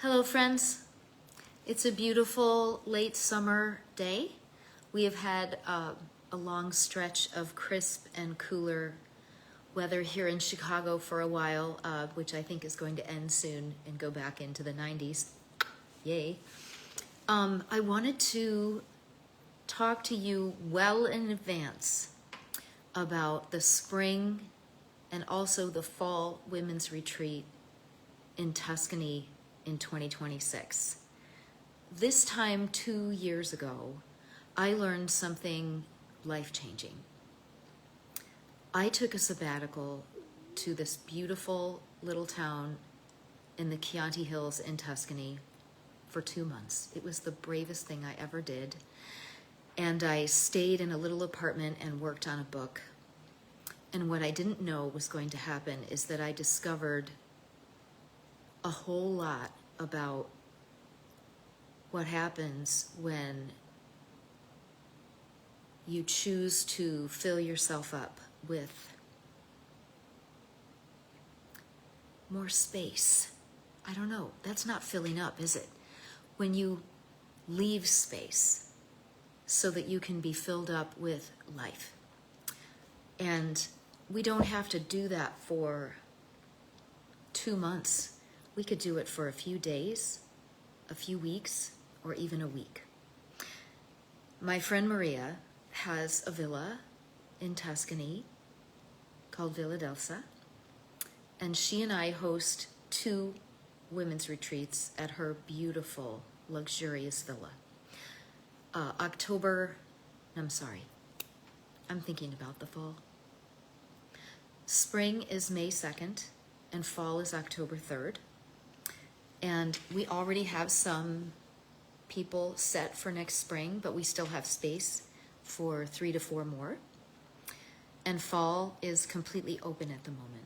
Hello friends, it's a beautiful late summer day. We have had a long stretch of crisp and cooler weather here in Chicago for a while, which I think is going to end soon and go back into the 90s. Yay. I wanted to talk to you well in advance about the spring and also the fall women's retreat in Tuscany in 2026. This time 2 years ago, I learned something life-changing. I took a sabbatical to this beautiful little town in the Chianti Hills in Tuscany for 2 months. It was the bravest thing I ever did. And I stayed in a little apartment and worked on a book. And what I didn't know was going to happen is that I discovered a whole lot about what happens when you choose to fill yourself up with more space. I don't know, that's not filling up, is it? When you leave space so that you can be filled up with life. And we don't have to do that for 2 months. We could do it for a few days, a few weeks, or even a week. My friend Maria has a villa in Tuscany called Villa d'Elsa, and she and I host 2 women's retreats at her beautiful, luxurious villa. I'm thinking about the fall. Spring is May 2nd, and fall is October 3rd. And we already have some people set for next spring, but we still have space for 3 to 4 more. And fall is completely open at the moment.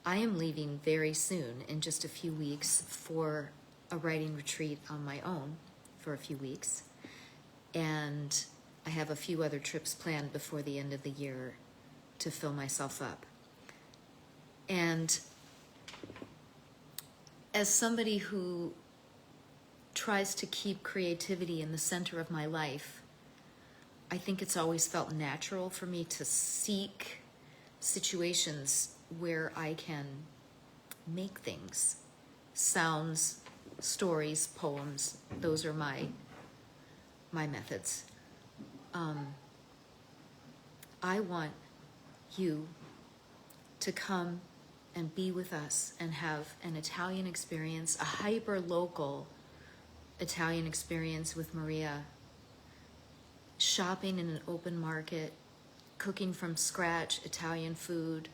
I am leaving very soon, in just a few weeks, for a writing retreat on my own for a few weeks. And I have a few other trips planned before the end of the year to fill myself up. And as somebody who tries to keep creativity in the center of my life, I think it's always felt natural for me to seek situations where I can make things, sounds, stories, poems. Those are my methods. I want you to come and be with us and have an Italian experience, a hyper-local Italian experience with Maria, shopping in an open market, cooking from scratch Italian food,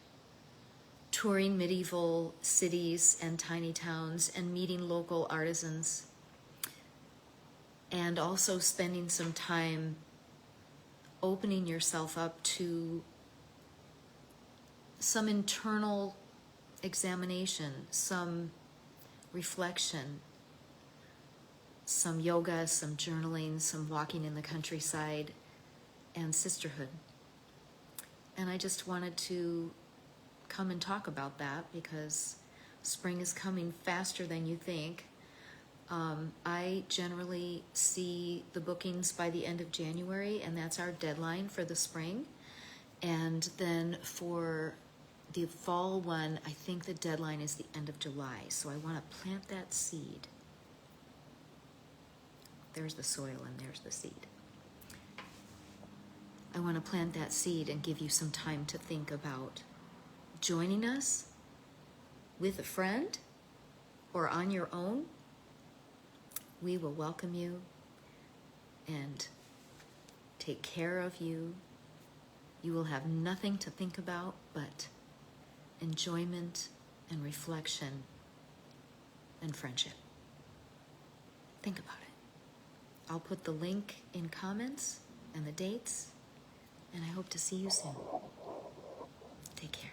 touring medieval cities and tiny towns and meeting local artisans, and also spending some time opening yourself up to some internal examination, some reflection, some yoga, some journaling, some walking in the countryside, and sisterhood. And I just wanted to come and talk about that because spring is coming faster than you think. I generally see the bookings by the end of January, and that's our deadline for the spring. And then for the fall one, I think the deadline is the end of July. So I want to plant that seed. There's the soil and there's the seed. I want to plant that seed and give you some time to think about joining us with a friend or on your own. We will welcome you and take care of you. You will have nothing to think about but enjoyment and reflection and friendship. Think about it. I'll put the link in comments and the dates, and I hope to see you soon. Take care.